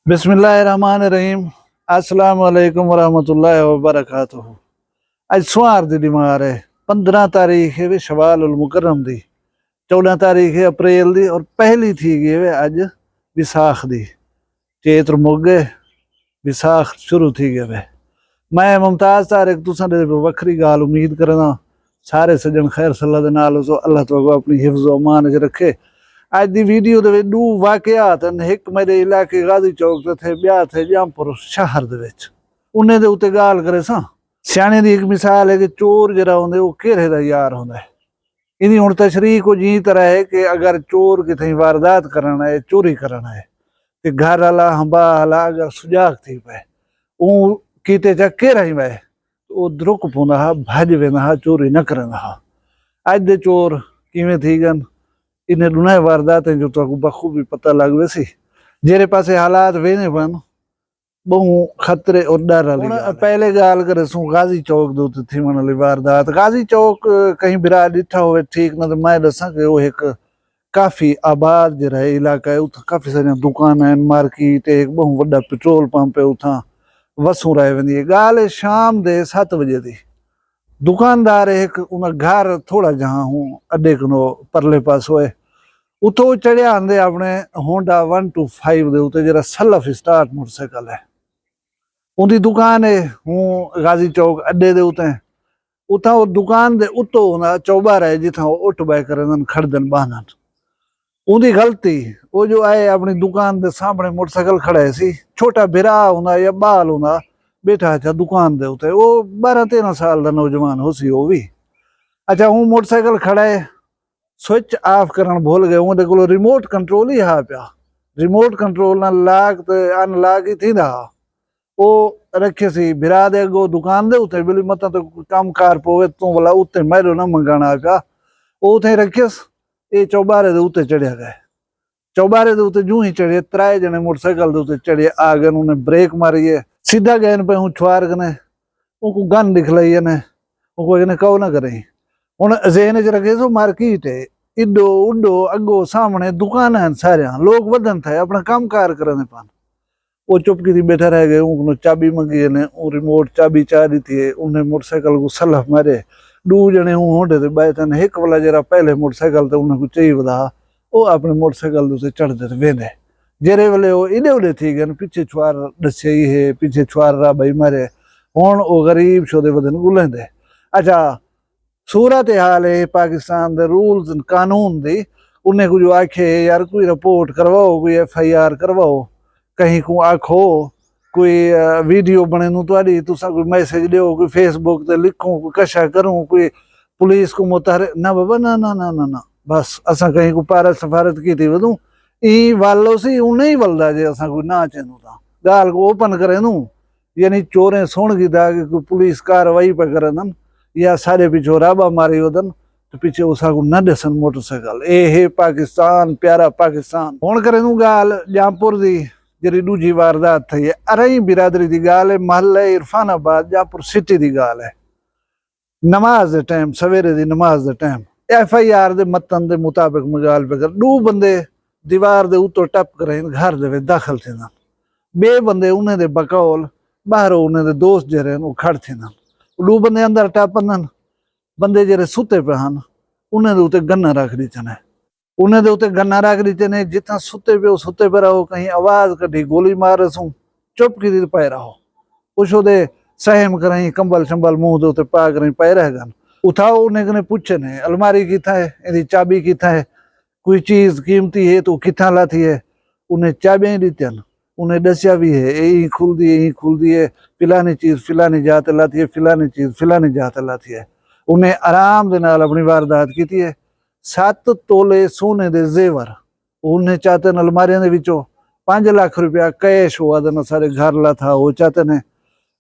बिस्मिल्लाहिर्रहमानिर्रहीम। अस्सलाम वालेकुम वरहमतुल्लाहि वबरकातुहू। अज सोमवार दी दिमार है 15 तारीख है शवाल उल मुकर्रम दी, 14 तारीख है अप्रैल दी और पहली थी गई है अज विसाख दी। चेत्र मुक गए, विसाख शुरू थी गए वे। मैं मुमताज तारिक तुसां दे वखरी गाल उम्मीद करना सारे सज्जन खैर सल्ला दे नाल हो, अल्लाह तआला अपनी हिफ्ज़ व अमान च रखे। अज दी वीडियो दे दो वाकयात एक मेरे इलाके गाजी चौक ते थे, ब्याह थे जामपुर शहर दे विच। उन्हें दे उते गाल करे सा सियाने दी एक मिसाल है कि चोर जरा होंदे वो घेरे दा यार होंदा है। इनी हुण तशरीह को जी तरह है कि अगर चोर किथे वारदात करना है, चोरी करना है ते घर वाला हंबा वाला अगर सुजाग थी पे ऊ कीते चा घेरा ही वे वो द्रुक पौंदा हा, भज वेंदा हा, चोरी न करंदा हा। अज दे चोर किवें थी गन इन्हें दुना वारदात जो तो बखूबी पता लग वैसी जेरे पासे हालात वेने पन बहु खतरे और डर वाली। पहले गाल करे सू गाजी चौक दो थी मन वाली वारदात। गाजी चौक कहीं बिरा डिठा होवे ठीक ना तो मैं दसा कि वो एक काफी आबाद जरा इलाका है, उथा काफी सारी दुकान है, मार्केट एक बहु वड्डा पेट्रोल पंप है, उथा वसू रह वेंदी है। गाल शाम दे 7 बजे दी। दुकानदार एक उन घर थोड़ा जहां हूं अड्डे कनो परले पास होए उतो चढ़िया आंदे अपने होंडा 125 दे उते जरा सलफ स्टार्ट मोटरसाइकिल है। उनकी दुकान है हूँ गाजी चौक अड्डे दे उते उथा वो दुकान दे उतो होना चौबारा है जिथा वो उठ बाय करन खड़दन बहनन। उनकी गलती वो जो आए अपनी दुकान दे सामने मोटरसाइकिल खड़ा है सी, छोटा बिरा होना या बाल होना बैठा था दुकान दे उते, वो 12-13 साल का नौजवान हो सी वो भी। अच्छा हूँ मोटरसाइकिल खड़ा है, स्विच ऑफ करन भूल गए, उनके को रिमोट कंट्रोल ही हा पिया। रिमोट कंट्रोल ना लाग ते अनलाग ही थी दा वो रखे सी बिरा दे गो दुकान दे उते बिली मत तो काम कार पोवे तू वाला उते मैरो ना मंगाना पिया वो उते रखेस। ये चौबारे दे उते चढ़िया गए। चौबारे दे उते जूं ही चढ़े 3 जने मोटरसाइकिल दे उते चढ़े आ गए, उन्हें ब्रेक मारी है सीधा गए पे हूँ छुआर कने उनको गन दिखलाई ने उनको इन्हें कहो ना करे हुण ज़हन च रखे सो मार्केट है इडो उडो अगो सामने दुकान है सारे लोग वधन थे अपना काम कार करने पान। वो चुपकी थी बैठा रह गए, उनको चाबी मंगी ने वो रिमोट चाबी चाह दी थी, उन्हें मोटरसाइकिल को सलफ मारे 2 जने हूँ होंडे ते बाय तन एक वाला जरा पहले मोटरसाइकिल ते उन्हें कुछ चाहिए बता वो अपने मोटरसाइकिल से चढ़ते थे वेंदे जेरे वाले वो इडे उडे थी गए पीछे छुआर दसे ही है पीछे छुआर रा भाई मारे हुण वो गरीब शोदे वदन गुलेंदे। अच्छा सूरत हाल है पाकिस्तान दे रूल्स एंड कानून दी उन्हें कुछ आखे यार कोई रिपोर्ट करवाओ, कोई FIR करवाओ, कहीं को आखो कोई वीडियो बने नू तुहाडी तुसा कोई मैसेज दो, कोई फेसबुक ते लिखो, कोई कशा करूं, कोई पुलिस को मुतहर ना बाबा ना ना ना ना ना बस असा कहीं को पारा सफारत की थी वदू ई वालो सी उन्हें ही वलदा जे असा कोई ना चेनू ता गाल को ओपन करे नू यानी चोरें सुन की दा कि कोई पुलिस कार्रवाई पे करन या सारे पीछे राबा मारी वदन तो पीछे उसा को न दसन मोटरसाइकिल। ए है पाकिस्तान प्यारा पाकिस्तान। हुण करे नू गाल जामपुर दी जरी दूजी वारदात थी है अरई बिरादरी दी गाल है, महल्ला इरफानाबाद जामपुर सिटी दी गाल है। नमाज दे टाइम सवेरे दी नमाज दे टाइम FIR दे मतन दे मुताबिक मगाल पे कर 2 बंदे दीवार दे उतो टप करे घर दे दाखिल थे ना, 2 बंदे उन्हें दे बकौल बाहर उन्हें दे दोस्त जरे वो खड़ थे ना, 2 बंदे अंदर टपन बंदे जरे सुते पे हन उन्हें दे उते गन्ना रख दी चने, उन्हें दे उते गन्ना रख दी चने जितना सुते पे रहो कहीं आवाज कटी गोली मार सू चुप की पे रहो उछो दे सहम करें कंबल शंबल मुंह दे उते पा करें पे रह गन। उठाओ उन्हें कने पूछे ने अलमारी किथा है, इदी चाबी किथा है, कोई चीज कीमती है तो किथा लाती है, उन्हें चाबियां दीतन, उन्हें दसिया भी है यही खुल दी है फिलानी चीज फिलानी जात लाती है, फिलानी चीज फिलानी जात लाती है। उन्हें आराम दे नाल अपनी वारदात की है। 7 तोले सोने दे जेवर उन्हें चाहते न अलमारियां दे विचों 5 लाख रुपया कैश हुआ देना सारे घर ला था वो चाहते ने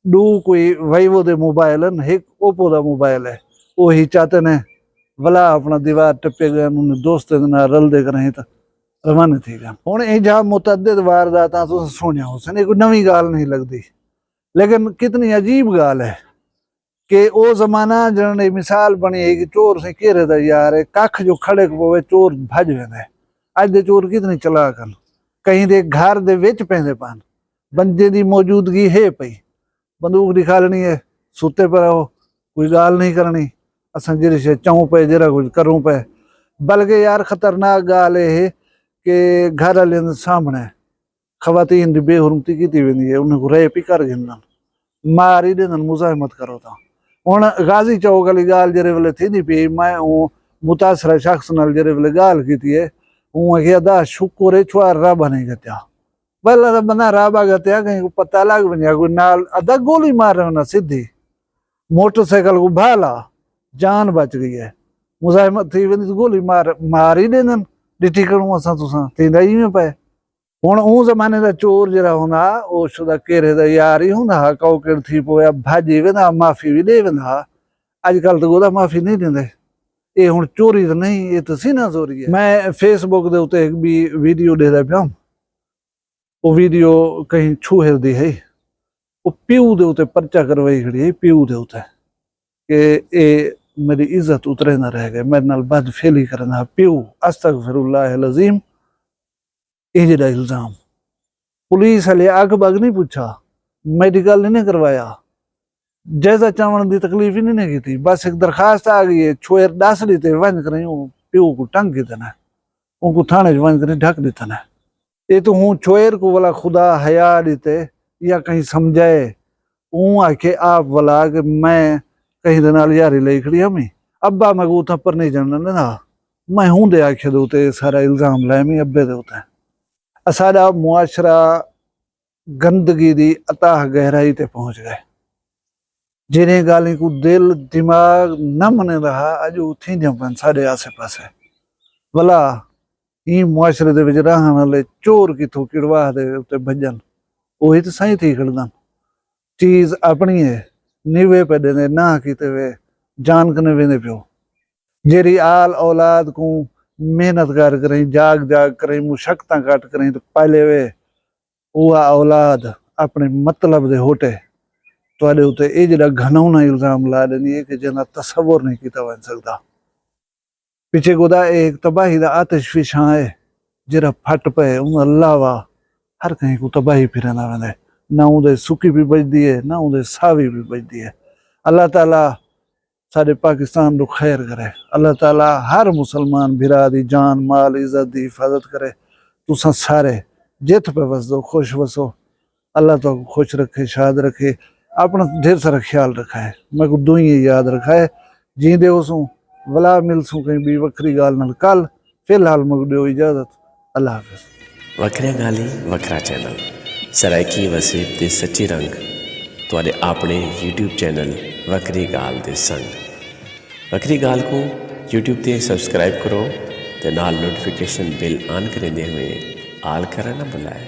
2 कोई वाइवो दे मोबाइल एक ओप्पो दा मोबाइल है वो ही चाहते ने भला अपना दीवार टप्पे गए उन्हें दोस्त रल दे करें तो रवाना थी गए। हुण ये जहाँ मुतअद्दिद वारदातां तुसीं सुनिया हुसन ये कोई नवी गाल नहीं लगती, लेकिन कितनी अजीब गाल है कि वो जमाना जन मिसाल बनी है कि चोर से घेरे दा यार है कख जो खड़े पवे चोर भज वेंदे। अज दे चोर कितने चलाक हन, कहीं दे घर दे विच पैंदे पान बंदे की मौजूदगी है पई, बंदूक दिखा लेनी है, सुते पर रहो, कोई गाल नहीं करनी, असां जहिड़ी शइ चऊं पे जहिड़ा कुछ करूं पे। बल्कि यार ख़तरनाक गाल है कि घर वाले सामने ख़वातीन की बेहुरमती की वेंदी है, उन्हें रेप ही कर गिनदन, मार ही देंदन, मुज़ाहिमत करो था। हुण गाज़ी चौक वाली गाल जहिड़े वेले थींदी पई, मैं मुतासिरा शख्स नाल जहिड़े वेले गाल की है, उहा खे अदा शुक्र है छुआर रब नहीं गत्या, पहला बंदा रब गत्या कहीं को पता लग वञे, कोई नाल अदा गोली मार रहे हो ना सीधी मोटरसाइकिल को भाला, जान बच गई है, मुज़ाहिमत थी वेंदी गोली मार ही देंदन, डिठी करूं असां तुसां थींदा ही में पे। हुण उह ज़माने का चोर जरा हुंदा उह शुदा केरे दा यार ही हुंदा, कौकेड़ थी पोया भाजी वेंदा, माफ़ी भी दे वेंदा। अजकल तो गोदा माफ़ी नहीं देंदे, ये हुण चोरी तो नहीं, ये तो सीना चोरी है। मैं फेसबुक दे उत्ते एक भी वीडियो देखदा पिया, वो वीडियो कहीं छूहेर दी है, वो प्यू दे उत्ते परचा करवाई खड़ी है, प्यू दे उत्ते कि ए मेरी इज्जत उतरे ना रह गए, मेरे नाल बदफेली करना प्यू, अस्तगफिरुल्लाह अज़ीम, ये जेड़ा इल्जाम। पुलिस वाले अग बग नहीं पूछा, मेडिकल नहीं करवाया, जैसा चावण की तकलीफ ही नहीं की थी, बस एक दरखास्त आ गई है, छोर दस दीते वन करें प्यू को टंग के देना, उनको थाने वन करें ढक देता ना। ये तो हूँ छोर को वाला खुदा हया दीते या कहीं समझाए, ऊँ आखे आप वाला कि मैं कहीं दिन नाल यारी लई खड़ी हमें अब्बा मैं को पर नहीं जानना ना, मैं हूँ दे आखे दे सारा इल्जाम लाए मैं अब्बे दे होता है। सारा मुआशरा गंदगी दी अताह गहराई ते पहुंच गए, जिन्हें गाली को दिल दिमाग न मने रहा अजू थी पन साढ़े आसे पासे भला ई मुआशरे दे विच रहन वाले चोर किथों किड़वा दे उत्ते भजन, वही तो सही थी खड़दन। चीज अपनी है नीवे पे देने ना किते वे जान कने वेंदे पियो, जेरी आल औलाद को मेहनत कर करें, जाग जाग करें, मुशक्कतां काट करें, तो पहले वे वह औलाद अपने मतलब दे होटे तुहाडे उत्ते ये जिहड़ा घनौना इल्जाम ला देनी है कि जिहदा तसव्वुर नहीं किया वन सकता। पिछे गोदा एक तबाही दा आतिश फिछां है जिहड़ा फट पे उन अलावा हर कहीं को तबाही फिरना वेंदे, ना उहदे सुकी भी बजदी है ना उहदे सावी भी बजदी है। अल्लाह ताला साडे पाकिस्तान को खैर करे, अल्लाह ताला हर मुसलमान भिरा दी जान माल इज्जत दी हिफाजत करे। तुसां सारे जित पे वसदो खुश वसो, अल्लाह तो खुश रखे शाद रखे, अपना ढेर सारा ख्याल रखा है, मैं को दुई याद रखा है, जींदे होसूं वला मिलसूं कहीं भी वखरी गाल नाल कल। फिलहाल मैं दियो इजाजत, अल्लाह हाफिज। वखरिया गाली वखरा चैनल सराइकी वसीब दे सच्चे रंग तुहाडे अपने यूट्यूब चैनल वखरी गाल दे संग। वखरी गाल को यूट्यूब ते सब्सक्राइब करो ते नाल नोटिफिकेशन बिल ऑन करेंदे हुए आल करना ना भुलाए।